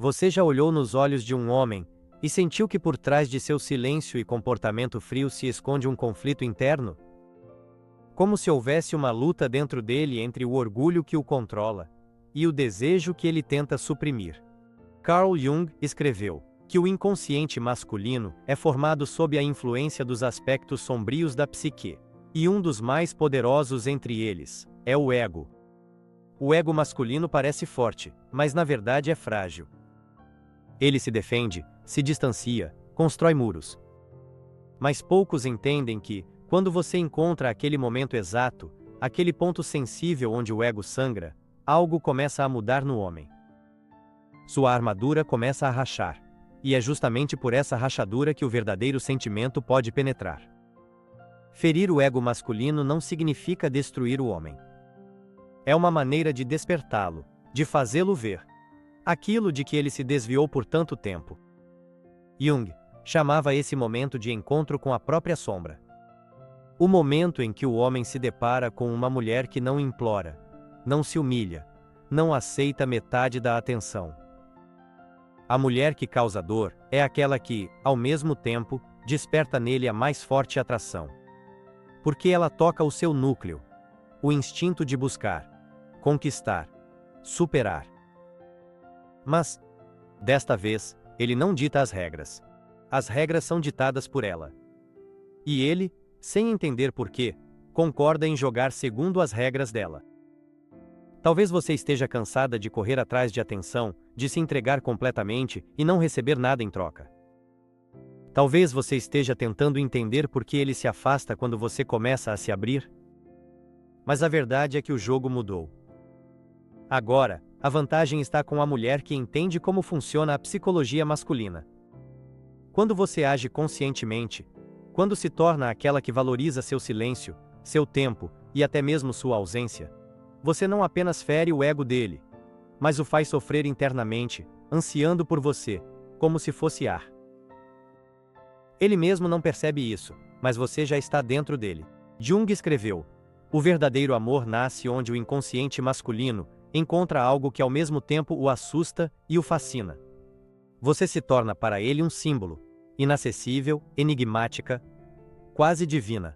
Você já olhou nos olhos de um homem e sentiu que por trás de seu silêncio e comportamento frio se esconde um conflito interno? Como se houvesse uma luta dentro dele entre o orgulho que o controla e o desejo que ele tenta suprimir. Carl Jung escreveu que o inconsciente masculino é formado sob a influência dos aspectos sombrios da psique, e um dos mais poderosos entre eles é o ego. O ego masculino parece forte, mas na verdade é frágil. Ele se defende, se distancia, constrói muros. Mas poucos entendem que, quando você encontra aquele momento exato, aquele ponto sensível onde o ego sangra, algo começa a mudar no homem. Sua armadura começa a rachar. E é justamente por essa rachadura que o verdadeiro sentimento pode penetrar. Ferir o ego masculino não significa destruir o homem. É uma maneira de despertá-lo, de fazê-lo ver aquilo de que ele se desviou por tanto tempo. Jung chamava esse momento de encontro com a própria sombra. O momento em que o homem se depara com uma mulher que não implora, não se humilha, não aceita metade da atenção. A mulher que causa dor é aquela que, ao mesmo tempo, desperta nele a mais forte atração. Porque ela toca o seu núcleo, o instinto de buscar, conquistar, superar. Mas, desta vez, ele não dita as regras. As regras são ditadas por ela. E ele, sem entender porquê, concorda em jogar segundo as regras dela. Talvez você esteja cansada de correr atrás de atenção, de se entregar completamente e não receber nada em troca. Talvez você esteja tentando entender por que ele se afasta quando você começa a se abrir. Mas a verdade é que o jogo mudou. Agora, a vantagem está com a mulher que entende como funciona a psicologia masculina. Quando você age conscientemente, quando se torna aquela que valoriza seu silêncio, seu tempo e até mesmo sua ausência, você não apenas fere o ego dele, mas o faz sofrer internamente, ansiando por você, como se fosse ar. Ele mesmo não percebe isso, mas você já está dentro dele. Jung escreveu: o verdadeiro amor nasce onde o inconsciente masculino encontra algo que ao mesmo tempo o assusta e o fascina. Você se torna para ele um símbolo, inacessível, enigmática, quase divina.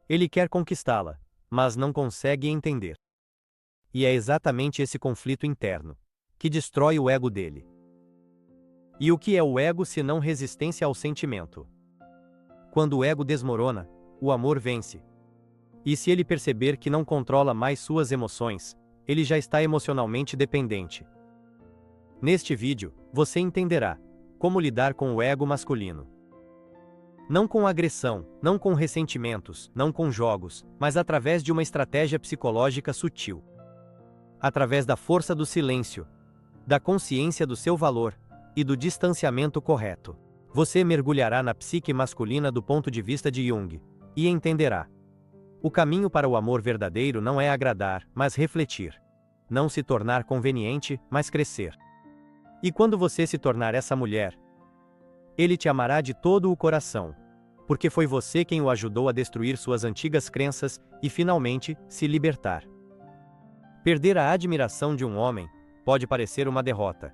Ele quer conquistá-la, mas não consegue entender. E é exatamente esse conflito interno que destrói o ego dele. E o que é o ego se não resistência ao sentimento? Quando o ego desmorona, o amor vence. E se ele perceber que não controla mais suas emoções, ele já está emocionalmente dependente. Neste vídeo, você entenderá como lidar com o ego masculino. Não com agressão, não com ressentimentos, não com jogos, mas através de uma estratégia psicológica sutil. Através da força do silêncio, da consciência do seu valor e do distanciamento correto, você mergulhará na psique masculina do ponto de vista de Jung e entenderá. O caminho para o amor verdadeiro não é agradar, mas refletir. Não se tornar conveniente, mas crescer. E quando você se tornar essa mulher, ele te amará de todo o coração, porque foi você quem o ajudou a destruir suas antigas crenças e finalmente se libertar. Perder a admiração de um homem pode parecer uma derrota.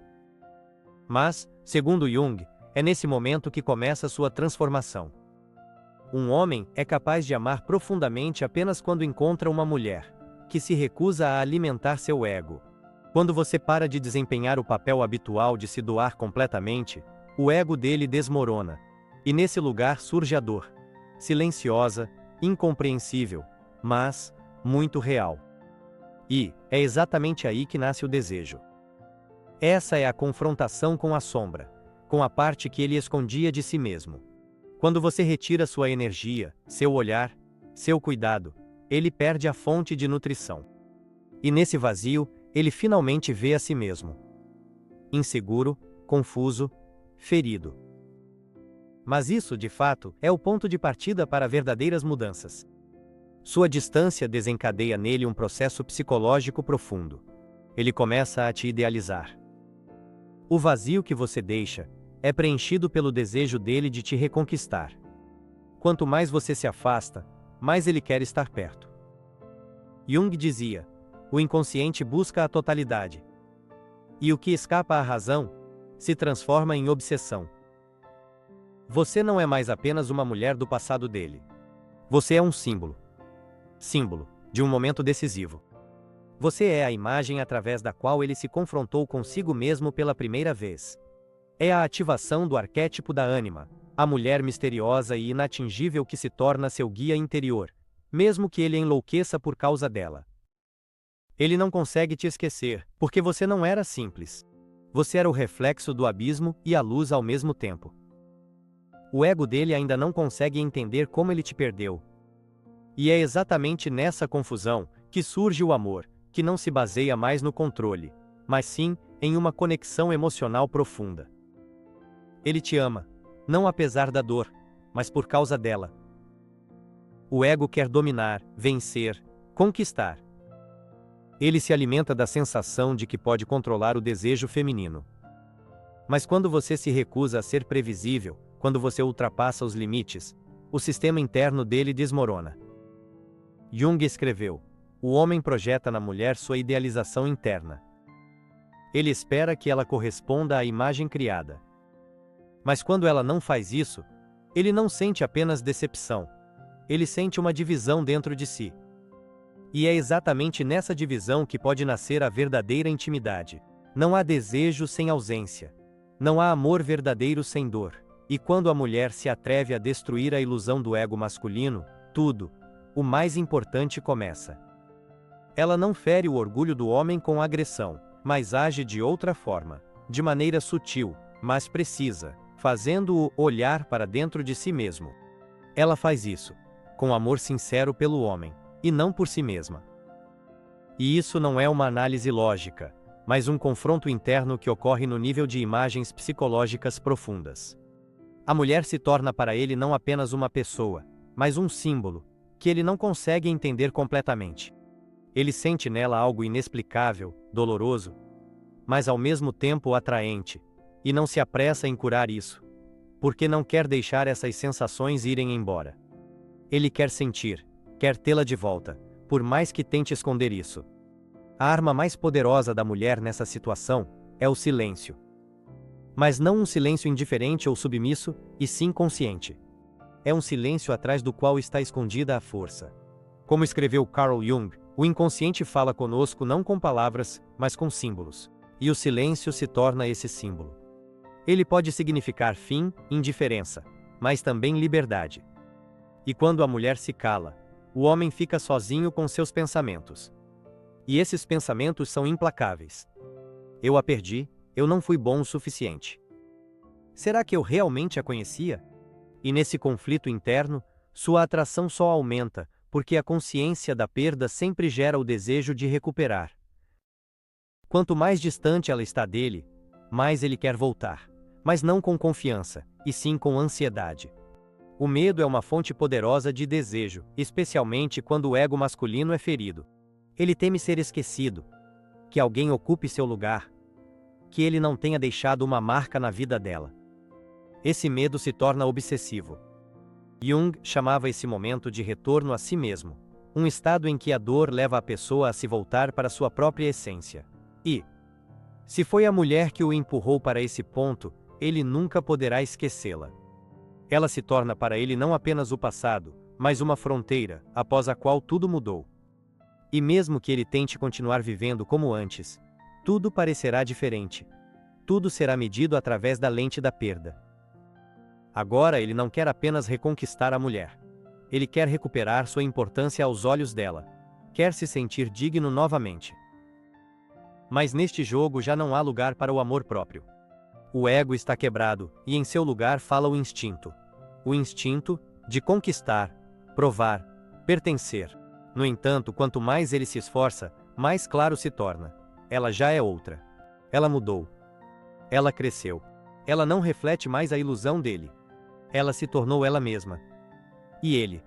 Mas, segundo Jung, é nesse momento que começa sua transformação. Um homem é capaz de amar profundamente apenas quando encontra uma mulher que se recusa a alimentar seu ego. Quando você para de desempenhar o papel habitual de se doar completamente, o ego dele desmorona. E nesse lugar surge a dor. Silenciosa, incompreensível, mas muito real. E é exatamente aí que nasce o desejo. Essa é a confrontação com a sombra, com a parte que ele escondia de si mesmo. Quando você retira sua energia, seu olhar, seu cuidado, ele perde a fonte de nutrição. E nesse vazio, ele finalmente vê a si mesmo. Inseguro, confuso, ferido. Mas isso, de fato, é o ponto de partida para verdadeiras mudanças. Sua distância desencadeia nele um processo psicológico profundo. Ele começa a te idealizar. O vazio que você deixa é preenchido pelo desejo dele de te reconquistar. Quanto mais você se afasta, mais ele quer estar perto. Jung dizia: o inconsciente busca a totalidade. E o que escapa à razão se transforma em obsessão. Você não é mais apenas uma mulher do passado dele. Você é um símbolo. Símbolo de um momento decisivo. Você é a imagem através da qual ele se confrontou consigo mesmo pela primeira vez. É a ativação do arquétipo da ânima, a mulher misteriosa e inatingível que se torna seu guia interior, mesmo que ele enlouqueça por causa dela. Ele não consegue te esquecer, porque você não era simples. Você era o reflexo do abismo e a luz ao mesmo tempo. O ego dele ainda não consegue entender como ele te perdeu. E é exatamente nessa confusão que surge o amor, que não se baseia mais no controle, mas sim em uma conexão emocional profunda. Ele te ama, não apesar da dor, mas por causa dela. O ego quer dominar, vencer, conquistar. Ele se alimenta da sensação de que pode controlar o desejo feminino. Mas quando você se recusa a ser previsível, quando você ultrapassa os limites, o sistema interno dele desmorona. Jung escreveu: o homem projeta na mulher sua idealização interna. Ele espera que ela corresponda à imagem criada. Mas quando ela não faz isso, ele não sente apenas decepção. Ele sente uma divisão dentro de si. E é exatamente nessa divisão que pode nascer a verdadeira intimidade. Não há desejo sem ausência. Não há amor verdadeiro sem dor. E quando a mulher se atreve a destruir a ilusão do ego masculino, tudo, o mais importante começa. Ela não fere o orgulho do homem com agressão, mas age de outra forma, de maneira sutil, mas precisa, fazendo-o olhar para dentro de si mesmo. Ela faz isso, com amor sincero pelo homem, e não por si mesma. E isso não é uma análise lógica, mas um confronto interno que ocorre no nível de imagens psicológicas profundas. A mulher se torna para ele não apenas uma pessoa, mas um símbolo, que ele não consegue entender completamente. Ele sente nela algo inexplicável, doloroso, mas ao mesmo tempo atraente, e não se apressa em curar isso, porque não quer deixar essas sensações irem embora. Ele quer sentir, quer tê-la de volta, por mais que tente esconder isso. A arma mais poderosa da mulher nessa situação é o silêncio. Mas não um silêncio indiferente ou submisso, e sim consciente. É um silêncio atrás do qual está escondida a força. Como escreveu Carl Jung, o inconsciente fala conosco não com palavras, mas com símbolos. E o silêncio se torna esse símbolo. Ele pode significar fim, indiferença, mas também liberdade. E quando a mulher se cala, o homem fica sozinho com seus pensamentos. E esses pensamentos são implacáveis. Eu a perdi, eu não fui bom o suficiente. Será que eu realmente a conhecia? E nesse conflito interno, sua atração só aumenta, porque a consciência da perda sempre gera o desejo de recuperar. Quanto mais distante ela está dele, mais ele quer voltar. Mas não com confiança, e sim com ansiedade. O medo é uma fonte poderosa de desejo, especialmente quando o ego masculino é ferido. Ele teme ser esquecido, que alguém ocupe seu lugar, que ele não tenha deixado uma marca na vida dela. Esse medo se torna obsessivo. Jung chamava esse momento de retorno a si mesmo, um estado em que a dor leva a pessoa a se voltar para sua própria essência. E, se foi a mulher que o empurrou para esse ponto, ele nunca poderá esquecê-la. Ela se torna para ele não apenas o passado, mas uma fronteira, após a qual tudo mudou. E mesmo que ele tente continuar vivendo como antes, tudo parecerá diferente. Tudo será medido através da lente da perda. Agora ele não quer apenas reconquistar a mulher. Ele quer recuperar sua importância aos olhos dela. Quer se sentir digno novamente. Mas neste jogo já não há lugar para o amor próprio. O ego está quebrado, e em seu lugar fala o instinto. O instinto de conquistar, provar, pertencer. No entanto, quanto mais ele se esforça, mais claro se torna. Ela já é outra. Ela mudou. Ela cresceu. Ela não reflete mais a ilusão dele. Ela se tornou ela mesma. E ele,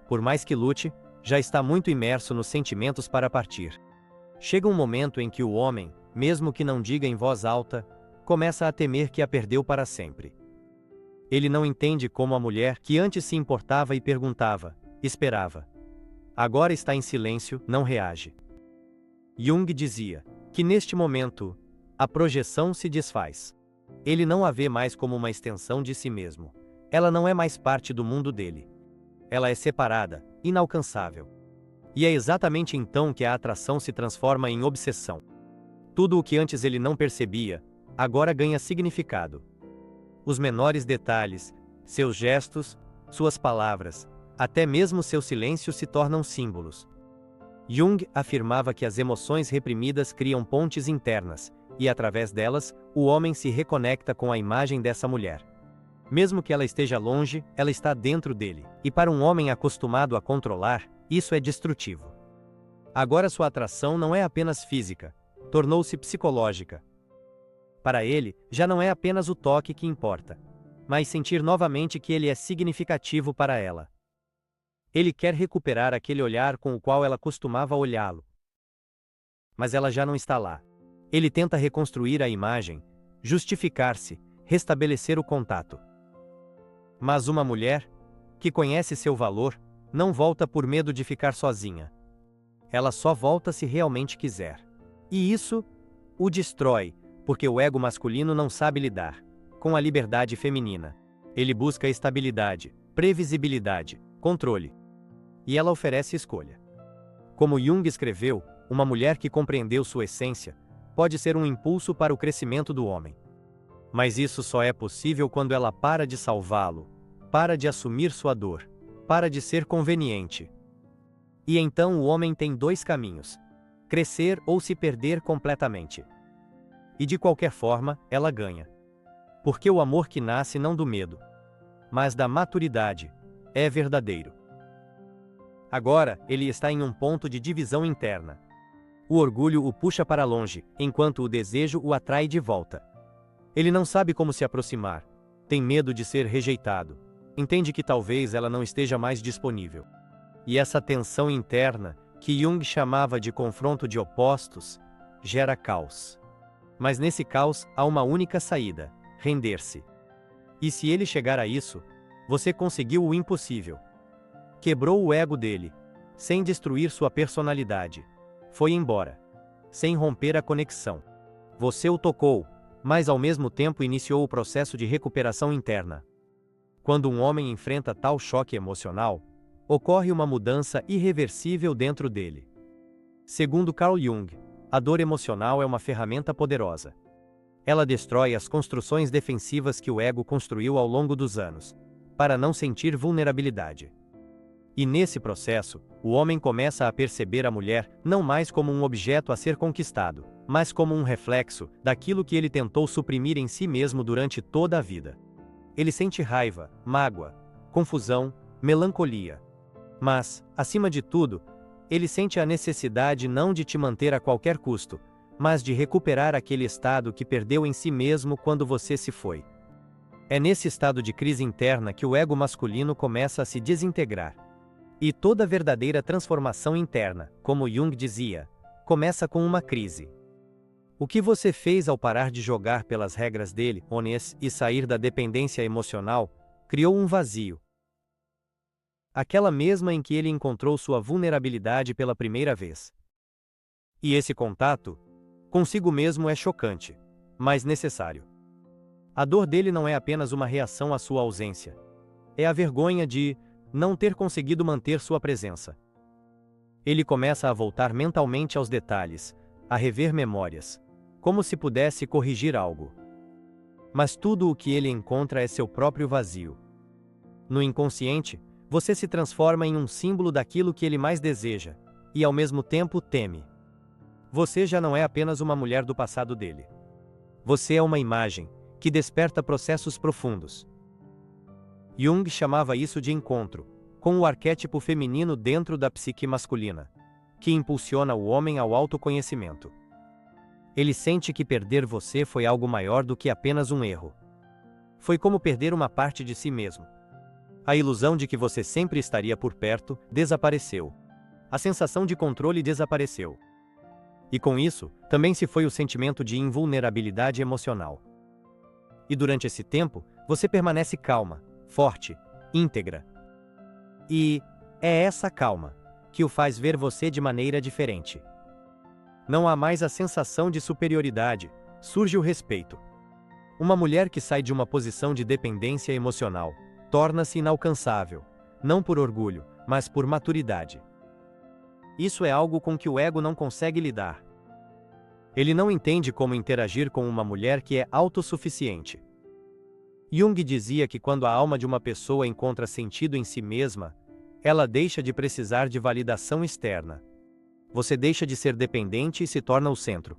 por mais que lute, já está muito imerso nos sentimentos para partir. Chega um momento em que o homem, mesmo que não diga em voz alta, começa a temer que a perdeu para sempre. Ele não entende como a mulher, que antes se importava e perguntava, esperava. Agora está em silêncio, não reage. Jung dizia que neste momento, A projeção se desfaz. Ele não a vê mais como uma extensão de si mesmo. Ela não é mais parte do mundo dele. Ela é separada, inalcançável. E é exatamente então que a atração se transforma em obsessão. Tudo o que antes ele não percebia, agora ganha significado. Os menores detalhes, seus gestos, suas palavras, até mesmo seu silêncio se tornam símbolos. Jung afirmava que as emoções reprimidas criam pontes internas, e através delas, o homem se reconecta com a imagem dessa mulher. Mesmo que ela esteja longe, ela está dentro dele, e para um homem acostumado a controlar, isso é destrutivo. Agora sua atração não é apenas física, tornou-se psicológica. Para ele, já não é apenas o toque que importa, mas sentir novamente que ele é significativo para ela. Ele quer recuperar aquele olhar com o qual ela costumava olhá-lo. Mas ela já não está lá. Ele tenta reconstruir a imagem, justificar-se, restabelecer o contato. Mas uma mulher, que conhece seu valor, não volta por medo de ficar sozinha. Ela só volta se realmente quiser. E isso o destrói, porque o ego masculino não sabe lidar com a liberdade feminina. Ele busca estabilidade, previsibilidade, controle. E ela oferece escolha. Como Jung escreveu, uma mulher que compreendeu sua essência pode ser um impulso para o crescimento do homem. Mas isso só é possível quando ela para de salvá-lo, para de assumir sua dor, para de ser conveniente. E então o homem tem dois caminhos: crescer ou se perder completamente. E de qualquer forma, ela ganha. Porque o amor que nasce não do medo, mas da maturidade, é verdadeiro. Agora, ele está em um ponto de divisão interna. O orgulho o puxa para longe, enquanto o desejo o atrai de volta. Ele não sabe como se aproximar, tem medo de ser rejeitado, entende que talvez ela não esteja mais disponível. E essa tensão interna, que Jung chamava de confronto de opostos, gera caos. Mas nesse caos há uma única saída: render-se. E se ele chegar a isso, você conseguiu o impossível. Quebrou o ego dele, sem destruir sua personalidade. Foi embora, sem romper a conexão. Você o tocou, mas ao mesmo tempo iniciou o processo de recuperação interna. Quando um homem enfrenta tal choque emocional, ocorre uma mudança irreversível dentro dele. Segundo Carl Jung, a dor emocional é uma ferramenta poderosa. Ela destrói as construções defensivas que o ego construiu ao longo dos anos, para não sentir vulnerabilidade. E nesse processo, o homem começa a perceber a mulher não mais como um objeto a ser conquistado, mas como um reflexo daquilo que ele tentou suprimir em si mesmo durante toda a vida. Ele sente raiva, mágoa, confusão, melancolia. Mas, acima de tudo, ele sente a necessidade não de te manter a qualquer custo, mas de recuperar aquele estado que perdeu em si mesmo quando você se foi. É nesse estado de crise interna que o ego masculino começa a se desintegrar. E toda verdadeira transformação interna, como Jung dizia, começa com uma crise. O que você fez ao parar de jogar pelas regras dele, Ones, e sair da dependência emocional, criou um vazio. Aquela mesma em que ele encontrou sua vulnerabilidade pela primeira vez. E esse contato consigo mesmo é chocante, mas necessário. A dor dele não é apenas uma reação à sua ausência. É a vergonha de não ter conseguido manter sua presença. Ele começa a voltar mentalmente aos detalhes, a rever memórias, como se pudesse corrigir algo. Mas tudo o que ele encontra é seu próprio vazio. No inconsciente, você se transforma em um símbolo daquilo que ele mais deseja, e ao mesmo tempo teme. Você já não é apenas uma mulher do passado dele. Você é uma imagem, que desperta processos profundos. Jung chamava isso de encontro, com o arquétipo feminino dentro da psique masculina, que impulsiona o homem ao autoconhecimento. Ele sente que perder você foi algo maior do que apenas um erro. Foi como perder uma parte de si mesmo. A ilusão de que você sempre estaria por perto desapareceu. A sensação de controle desapareceu. E com isso, também se foi o sentimento de invulnerabilidade emocional. E durante esse tempo, você permanece calma, forte, íntegra. E é essa calma que o faz ver você de maneira diferente. Não há mais a sensação de superioridade, surge o respeito. Uma mulher que sai de uma posição de dependência emocional torna-se inalcançável, não por orgulho, mas por maturidade. Isso é algo com que o ego não consegue lidar. Ele não entende como interagir com uma mulher que é autossuficiente. Jung dizia que quando a alma de uma pessoa encontra sentido em si mesma, ela deixa de precisar de validação externa. Você deixa de ser dependente e se torna o centro.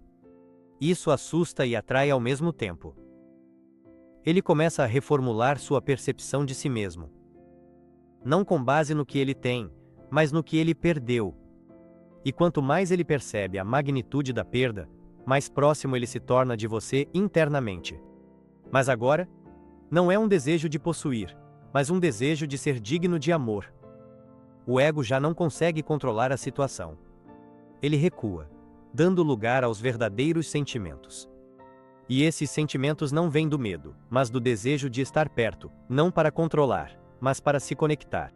Isso assusta e atrai ao mesmo tempo. Ele começa a reformular sua percepção de si mesmo. Não com base no que ele tem, mas no que ele perdeu. E quanto mais ele percebe a magnitude da perda, mais próximo ele se torna de você internamente. Mas agora, não é um desejo de possuir, mas um desejo de ser digno de amor. O ego já não consegue controlar a situação. Ele recua, dando lugar aos verdadeiros sentimentos. E esses sentimentos não vêm do medo, mas do desejo de estar perto, não para controlar, mas para se conectar.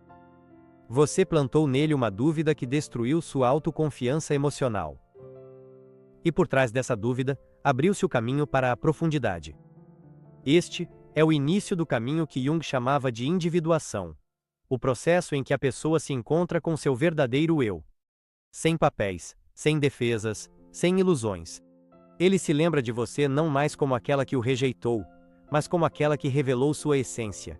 Você plantou nele uma dúvida que destruiu sua autoconfiança emocional. E por trás dessa dúvida, abriu-se o caminho para a profundidade. Este é o início do caminho que Jung chamava de individuação. O processo em que a pessoa se encontra com seu verdadeiro eu. Sem papéis, sem defesas, sem ilusões. Ele se lembra de você não mais como aquela que o rejeitou, mas como aquela que revelou sua essência.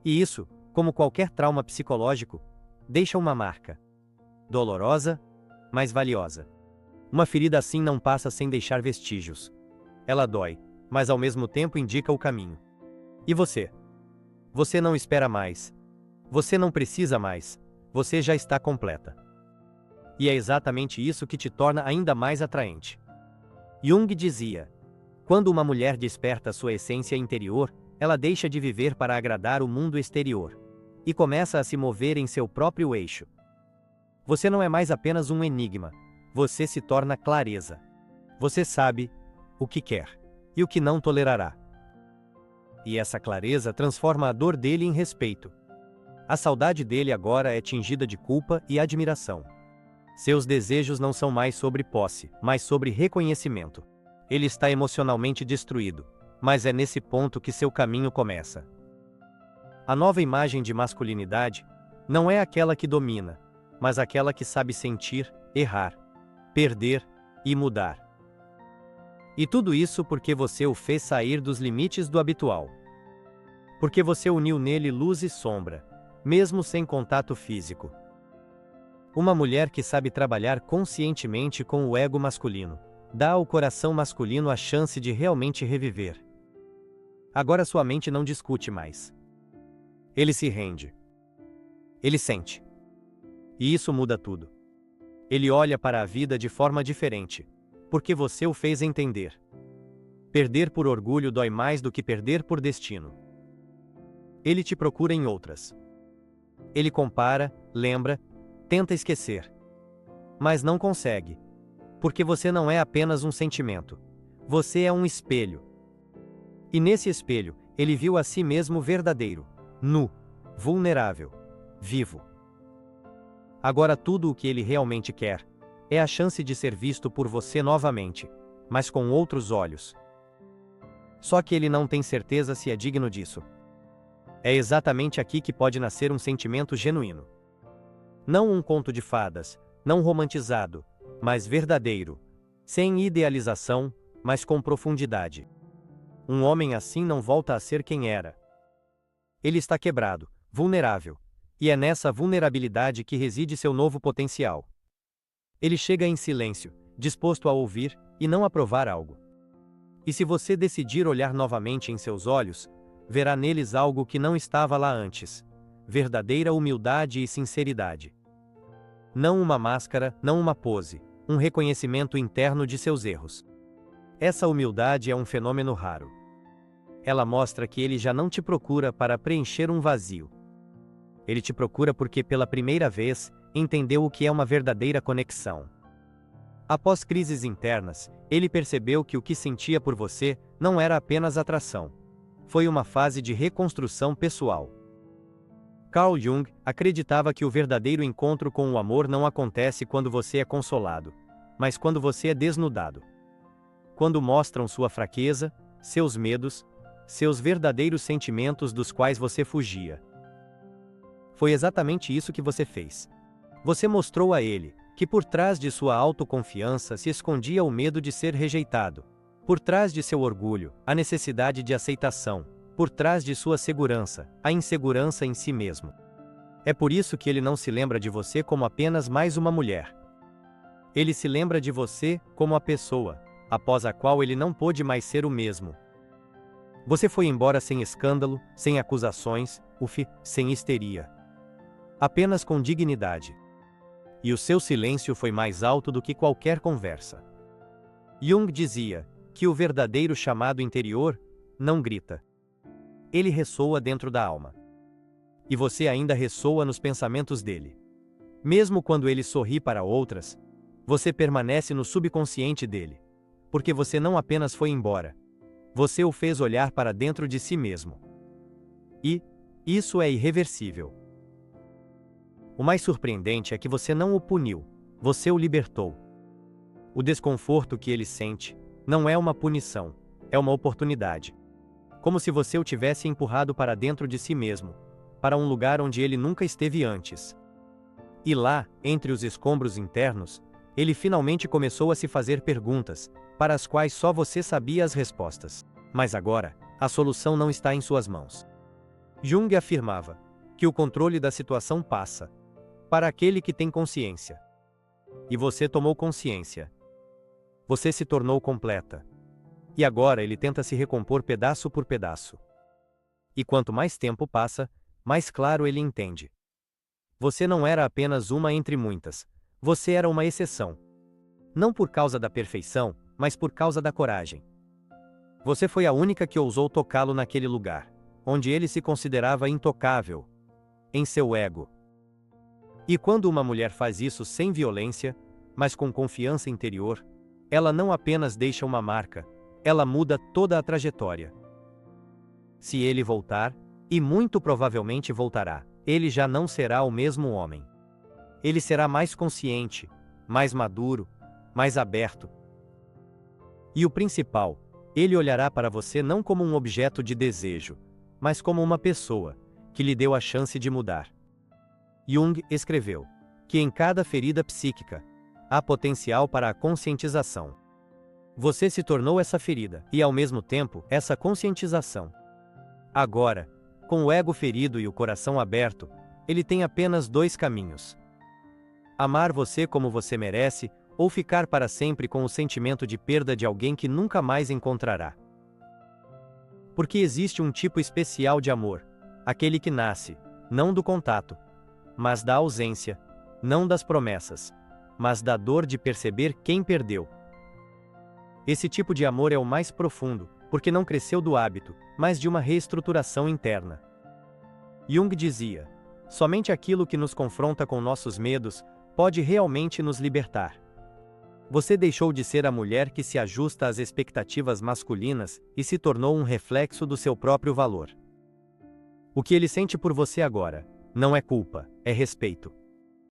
E isso, como qualquer trauma psicológico, deixa uma marca. Dolorosa, mas valiosa. Uma ferida assim não passa sem deixar vestígios. Ela dói, mas ao mesmo tempo indica o caminho. E você? Você não espera mais. Você não precisa mais. Você já está completa. E é exatamente isso que te torna ainda mais atraente. Jung dizia: quando uma mulher desperta sua essência interior, ela deixa de viver para agradar o mundo exterior e começa a se mover em seu próprio eixo. Você não é mais apenas um enigma, você se torna clareza. Você sabe o que quer e o que não tolerará. E essa clareza transforma a dor dele em respeito. A saudade dele agora é tingida de culpa e admiração. Seus desejos não são mais sobre posse, mas sobre reconhecimento. Ele está emocionalmente destruído, mas é nesse ponto que seu caminho começa. A nova imagem de masculinidade não é aquela que domina, mas aquela que sabe sentir, errar, perder e mudar. E tudo isso porque você o fez sair dos limites do habitual. Porque você uniu nele luz e sombra, mesmo sem contato físico. Uma mulher que sabe trabalhar conscientemente com o ego masculino, dá ao coração masculino a chance de realmente reviver. Agora sua mente não discute mais. Ele se rende. Ele sente. E isso muda tudo. Ele olha para a vida de forma diferente, porque você o fez entender. Perder por orgulho dói mais do que perder por destino. Ele te procura em outras. Ele compara, lembra, tenta esquecer. Mas não consegue. Porque você não é apenas um sentimento. Você é um espelho. E nesse espelho, ele viu a si mesmo verdadeiro, nu, vulnerável, vivo. Agora tudo o que ele realmente quer é a chance de ser visto por você novamente, mas com outros olhos. Só que ele não tem certeza se é digno disso. É exatamente aqui que pode nascer um sentimento genuíno. Não um conto de fadas, não romantizado, mas verdadeiro, sem idealização, mas com profundidade. Um homem assim não volta a ser quem era. Ele está quebrado, vulnerável, e é nessa vulnerabilidade que reside seu novo potencial. Ele chega em silêncio, disposto a ouvir e não a provar algo. E se você decidir olhar novamente em seus olhos, verá neles algo que não estava lá antes: verdadeira humildade e sinceridade. Não uma máscara, não uma pose, um reconhecimento interno de seus erros. Essa humildade é um fenômeno raro. Ela mostra que ele já não te procura para preencher um vazio. Ele te procura porque pela primeira vez entendeu o que é uma verdadeira conexão. Após crises internas, ele percebeu que o que sentia por você não era apenas atração. Foi uma fase de reconstrução pessoal. Carl Jung acreditava que o verdadeiro encontro com o amor não acontece quando você é consolado, mas quando você é desnudado. quando mostram sua fraqueza, seus medos, seus verdadeiros sentimentos dos quais você fugia. Foi exatamente isso que você fez. Você mostrou a ele que por trás de sua autoconfiança se escondia o medo de ser rejeitado. Por trás de seu orgulho, a necessidade de aceitação. Por trás de sua segurança, a insegurança em si mesmo. É por isso que ele não se lembra de você como apenas mais uma mulher. Ele se lembra de você como a pessoa, após a qual ele não pôde mais ser o mesmo. Você foi embora sem escândalo, sem acusações, sem histeria. Apenas com dignidade. E o seu silêncio foi mais alto do que qualquer conversa. Jung dizia que o verdadeiro chamado interior não grita. Ele ressoa dentro da alma. E você ainda ressoa nos pensamentos dele. Mesmo quando ele sorri para outras, você permanece no subconsciente dele. Porque você não apenas foi embora. Você o fez olhar para dentro de si mesmo. E isso é irreversível. O mais surpreendente é que você não o puniu, você o libertou. O desconforto que ele sente não é uma punição, é uma oportunidade. Como se você o tivesse empurrado para dentro de si mesmo, para um lugar onde ele nunca esteve antes. E lá, entre os escombros internos, ele finalmente começou a se fazer perguntas, para as quais só você sabia as respostas. Mas agora, a solução não está em suas mãos. Jung afirmava que o controle da situação passa para aquele que tem consciência. E você tomou consciência. Você se tornou completa. E agora ele tenta se recompor pedaço por pedaço. E quanto mais tempo passa, mais claro ele entende. Você não era apenas uma entre muitas. Você era uma exceção. Não por causa da perfeição, mas por causa da coragem. Você foi a única que ousou tocá-lo naquele lugar, onde ele se considerava intocável, em seu ego. E quando uma mulher faz isso sem violência, mas com confiança interior, ela não apenas deixa uma marca, ela muda toda a trajetória. Se ele voltar, e muito provavelmente voltará, ele já não será o mesmo homem. Ele será mais consciente, mais maduro, mais aberto. E o principal, ele olhará para você não como um objeto de desejo, mas como uma pessoa, que lhe deu a chance de mudar. Jung escreveu que em cada ferida psíquica, há potencial para a conscientização. Você se tornou essa ferida, e ao mesmo tempo, essa conscientização. Agora, com o ego ferido e o coração aberto, ele tem apenas dois caminhos. Amar você como você merece, ou ficar para sempre com o sentimento de perda de alguém que nunca mais encontrará. Porque existe um tipo especial de amor, aquele que nasce, não do contato, mas da ausência, não das promessas, mas da dor de perceber quem perdeu. Esse tipo de amor é o mais profundo, porque não cresceu do hábito, mas de uma reestruturação interna. Jung dizia: somente aquilo que nos confronta com nossos medos pode realmente nos libertar. Você deixou de ser a mulher que se ajusta às expectativas masculinas e se tornou um reflexo do seu próprio valor. O que ele sente por você agora não é culpa, é respeito.